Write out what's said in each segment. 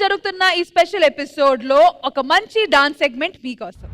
జరుగుతున్న ఈ special episode లో ఒక మంచి డాన్స్ సెగ్మెంట్ మీకోసం.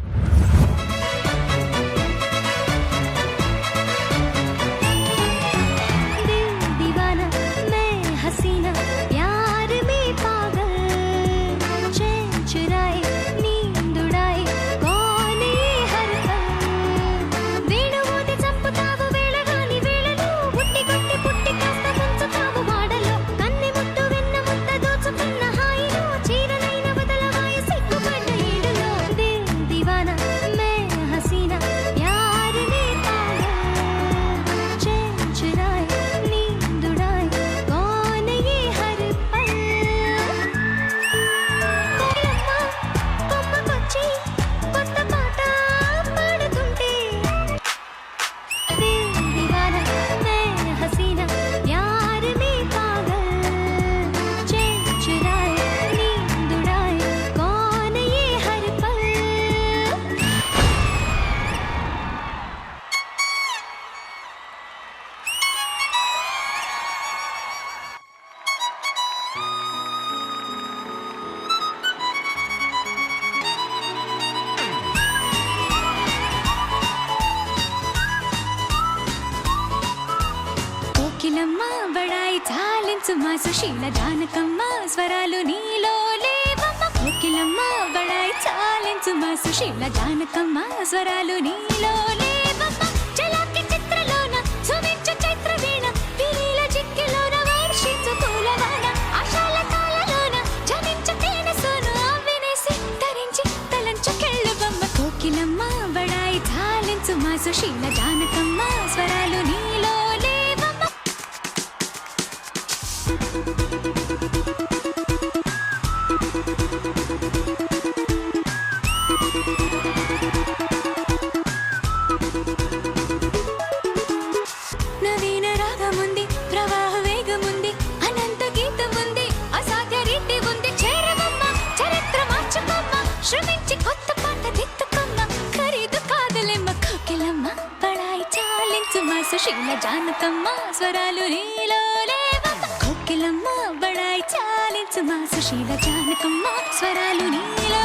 మా సుశీల జానకమ్మ స్వరాలు నీలో లేవమ్మ కోకిలమ్మ బడాయి చాలించు మా సుశీల జానకమ్మ స్వరాలు నీలో లేవమ్మ చలాకి చిత్రలోన సుమించు చైత్ర వీణ విలీల జిక్కిలోన వర్షించు పూలవాన ఆశాల తాళలోన జనించు తేనె సోను అవినేసి ధరించి తలంచు కెళ్ళుబమ్మ కోకిలమ్మ బడాయి చాలించు మా సుశీల జానకమ్మ స్వరాలు నీలో నవీన రాగముంది ప్రవాహ వేగముంది అనంత గీతముంది అసాధ్య రీతి ఉంది చేరవమ్మ చరిత్ర మార్చుకోమ్మ శ్రమించి కొత్త పాట దిత్తుకోమ్మ ఖరీదు కాదులేమ్మ కోకిలమ్మ బడాయి చాలించు మా సుశీల జానకమ్మ స్వరాలు నీలో లేవమ్మ కోకిలమ్మ బడాయి చాలించు మా సుశీల జానకమ్మ స్వరాలు నీలో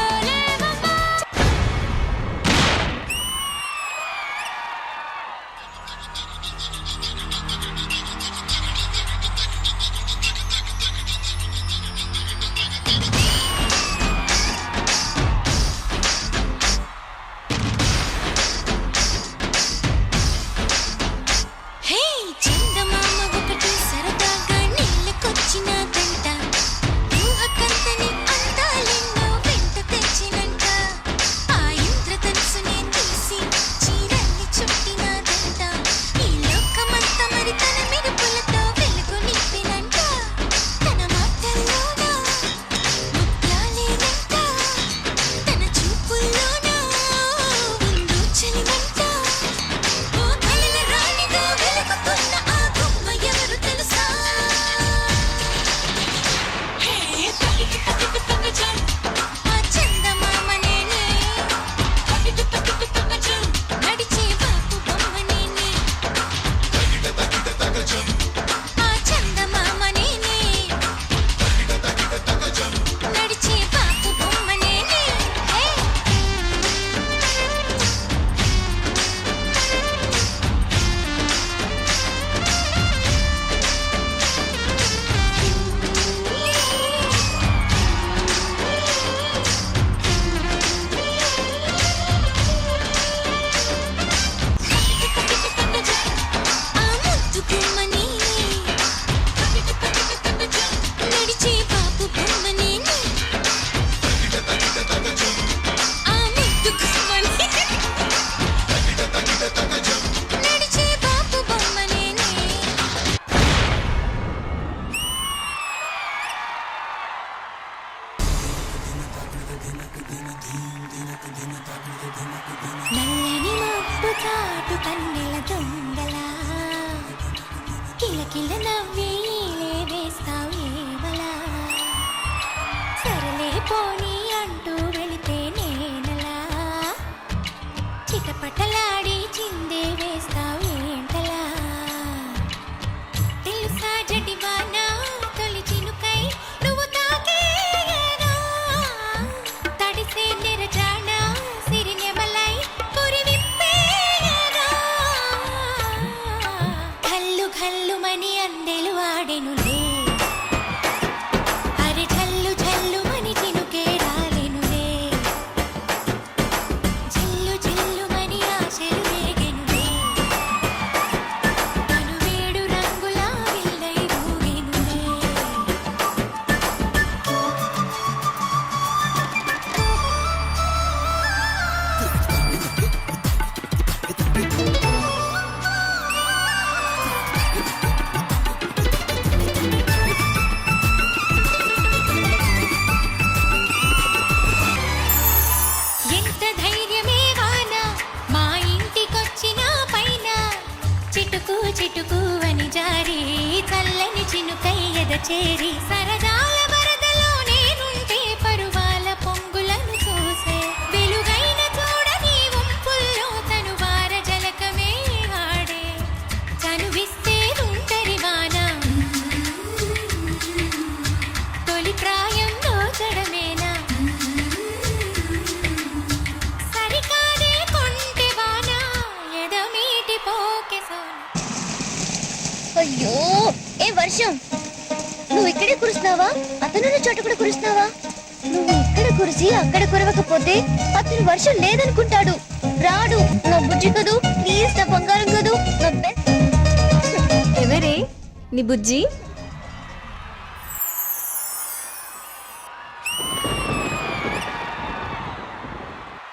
జారి చల్లని చినుకయ్యద చేరి సరదాల వరదలో నేనుంటే పరువాల పొంగులను చూసే వెలుగైన చూడని వంపుల్లో తను వార జలకమే ఆడే చనువిస్తే తుంటరి వాన తొలి ప్రాయం దోచడమేనా సరికాదే కొంటె వాన ఎదమీటి పోకె సోన. అయ్యో ఏ వర్షం, నువ్వు ఇక్కడే కురుస్తున్నావా? అతనున్న చోట కూడా కురుస్తున్నావా? నువ్వు ఇక్కడ కురిసి అక్కడ కురవకపోతే అతను వర్షం లేదనుకుంటాడు, రాడు. నా బుజ్జి కదూ, ప్లీజ్ నా బంగారం కదూ, నా బెస్ట్. ఎవరే నీ బుజ్జి?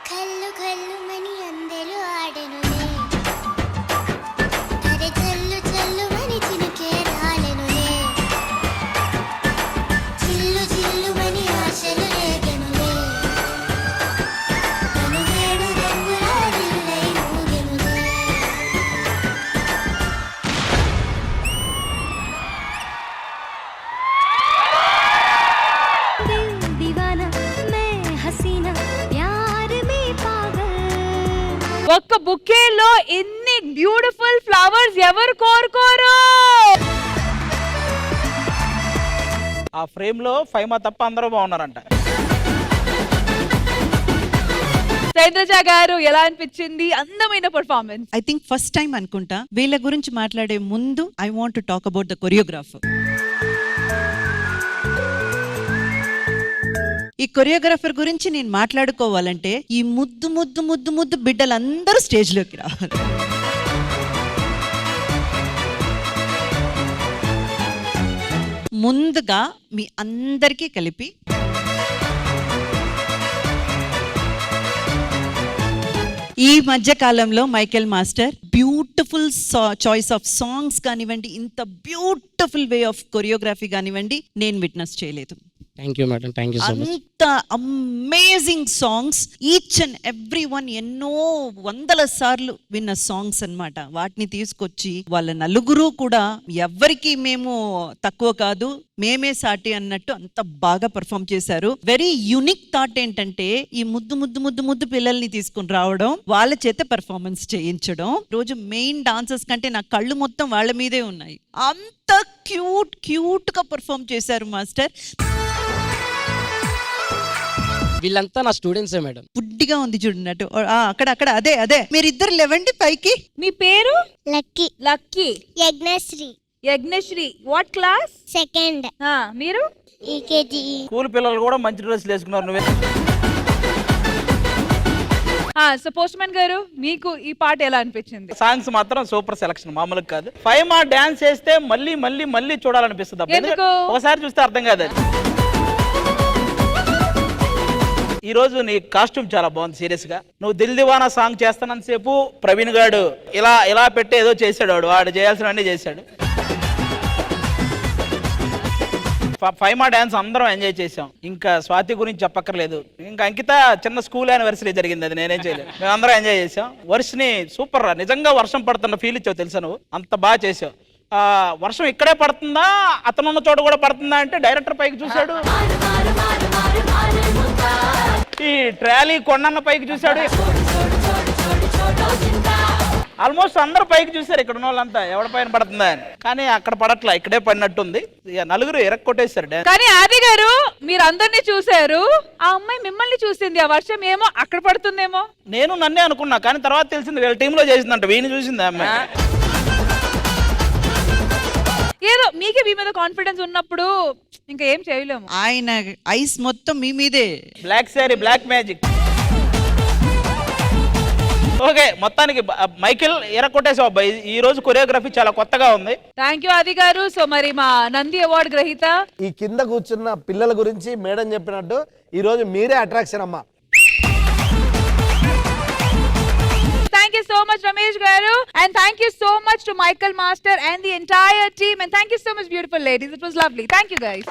కల్లు కల్లు మని అందెలు ఆడెనులే, అరే చల్లు చల్లు మని చినుకే రాలెనులే, చిల్లు చిల్లు మని ఆశలు రేగెనులే, తను వేడు రంగుల రిల్లై ఊగెనులే. दिल दीवाना मैं हसीना प्यार में पागल. ఒక్క బుకేలో ఎన్ని బ్యూటిఫుల్ ఫ్లవర్స్ ఎవరు కోరుకోరు? ఆ ఫ్రేమ్ లో ఫైమా తప్ప అందరూ బాగున్నారంట. చంద్రజ గారు ఎలా అనిపించింది అందమైన performance? I think first time అనుకుంటా వీళ్ళ గురించి మాట్లాడే ముందు I want to talk about the choreographer. ఈ కొరియోగ్రాఫర్ గురించి నేను మాట్లాడుకోవాలంటే ఈ ముద్దు ముద్దు ముద్దు ముద్దు బిడ్డలందరూ స్టేజ్ లోకి రావాలి. ముందుగా మీ అందరికీ కలిపి ఈ మధ్య కాలంలో Michael master beautiful choice of songs కానివ్వండి, ఇంత బ్యూటిఫుల్ వే ఆఫ్ కొరియోగ్రఫీ కానివ్వండి, నేను విట్నెస్ చేయలేదు. Thank you madam, thank you so much. అంత amazing songs, each and every one ఎన్నో వందల సార్లు విన్న సాంగ్స్ అన్నమాట. వాటిని తీసుకొచ్చి వాళ్ళ నలుగురు కూడా ఎవ్వరికి మేము తక్కువ కాదు, మేమే సాటి అన్నట్టు అంత బాగా పర్ఫామ్ చేశారు. వెరీ యూనిక్ థాట్ ఏంటంటే ఈ ముద్దు ముద్దు ముద్దు ముద్దు పిల్లల్ని తీసుకుని రావడం, వాళ్ళ చేత పర్ఫార్మెన్స్ చేయించడం. రోజు మెయిన్ డాన్సర్స్ కంటే నా కళ్ళు మొత్తం వాళ్ళ మీదే ఉన్నాయి. అంత క్యూట్ క్యూట్ గా పర్ఫామ్ చేశారు మాస్టర్. వీళ్ళంతా నా స్టూడెంట్సే మేడం. బుడ్డిగా ఉంది చూడన్నట్టు అక్కడ అక్కడ అదే అదే మీరిద్దరు లేవండి పైకి. మీ పేరు? Lucky. Lucky. Yajnashri. Yajnashri. What class? Second. మీరు? ఈకేజీ. స్కూల్ పిల్లలు కూడా మంచి డ్రెస్సులు వేసుకున్నారు. నువ్వే సో పోస్ట్మన్ గారు, మీకు ఈ పాట ఎలా అనిపించింది? సాంగ్స్ మాత్రం సూపర్ సెలక్షన్, మామూలుగా కాదు. ఫైమా డాన్స్ చేస్తే మళ్ళీ మళ్ళీ మళ్ళీ చూడాలనిపిస్తుంది అబ్బా. ఎందుకు? ఒకసారి చూస్తే అర్థం కాదు అది. ఈ రోజు నీ కాస్ట్యూమ్ చాలా బాగుంది. సీరియస్ గా నువ్వు దిల్ దివానా సాంగ్ చేస్తానంతసేపు ప్రవీణ్ గాడు ఇలా ఇలా పెట్టి ఏదో చేశాడు, వాడు చేయాల్సినవన్నీ చేశాడు. ఫైమా డాన్స్ అందరం ఎంజాయ్ చేసాం. ఇంకా స్వాతి గురించి చెప్పక్కర్లేదు. ఇంకా అంకిత చిన్న స్కూల్ యానివర్సరీ జరిగింది, అది నేనేం చేయలేదు. మేము అందరం ఎంజాయ్ చేసాం. వర్షని సూపర్ రా, నిజంగా వర్షం పడుతున్న ఫీల్ ఇచ్చావు తెలుసా, నువ్వు అంత బాగా చేసావు. వర్షం ఇక్కడే పడుతుందా అతనున్న చోట కూడా పడుతుందా అంటే డైరెక్టర్ పైకి చూశాడు, ఈ ట్రాలీ కొండన్న పైకి చూశాడు, ఆల్మోస్ట్ అందరూ పైకి చూశారు ఇక్కడ ఉన్న వాళ్ళంతా ఎవరి పైన పడుతుందా అని. కానీ అక్కడ పడట్లా, ఇక్కడే పడినట్టుంది. నలుగురు ఎరక్కొట్టేశారు. కానీ ఆది గారు, మీరు అందరినీ చూశారు, ఆ అమ్మాయి మిమ్మల్ని చూసింది. ఆ వర్షం ఏమో అక్కడ పడుతుందేమో. నేను నన్నే అనుకున్నా, కానీ తర్వాత తెలిసింది వీళ్ళ టీంలో చేసిందంట, వీని చూసింది అమ్మాయి. ఏదో మీకే మీ మీద కాన్ఫిడెన్స్ ఉన్నప్పుడు ఇంకా ఏం చేయలేము. ఆయన ఐస్ మొత్తం మీ మీదే. Black sari, black magic. Okay, మొత్తానికి మైకేల్ ఎరకొట్టేసావు అబ్బాయి. ఈ రోజు కొరియోగ్రఫీ చాలా కొత్తగా ఉంది. థ్యాంక్ యూ ఆది గారు. సో మరి మా నంది అవార్డు గ్రహీత ఈ కింద కూర్చున్న పిల్లల గురించి మేడం చెప్పినట్టు ఈ రోజు మీరే అట్రాక్షన్ అమ్మా. Thank you so much Ramesh garu, and thank you so much to Michael Master and the entire team, and thank you so much beautiful ladies. It was lovely. Thank you guys.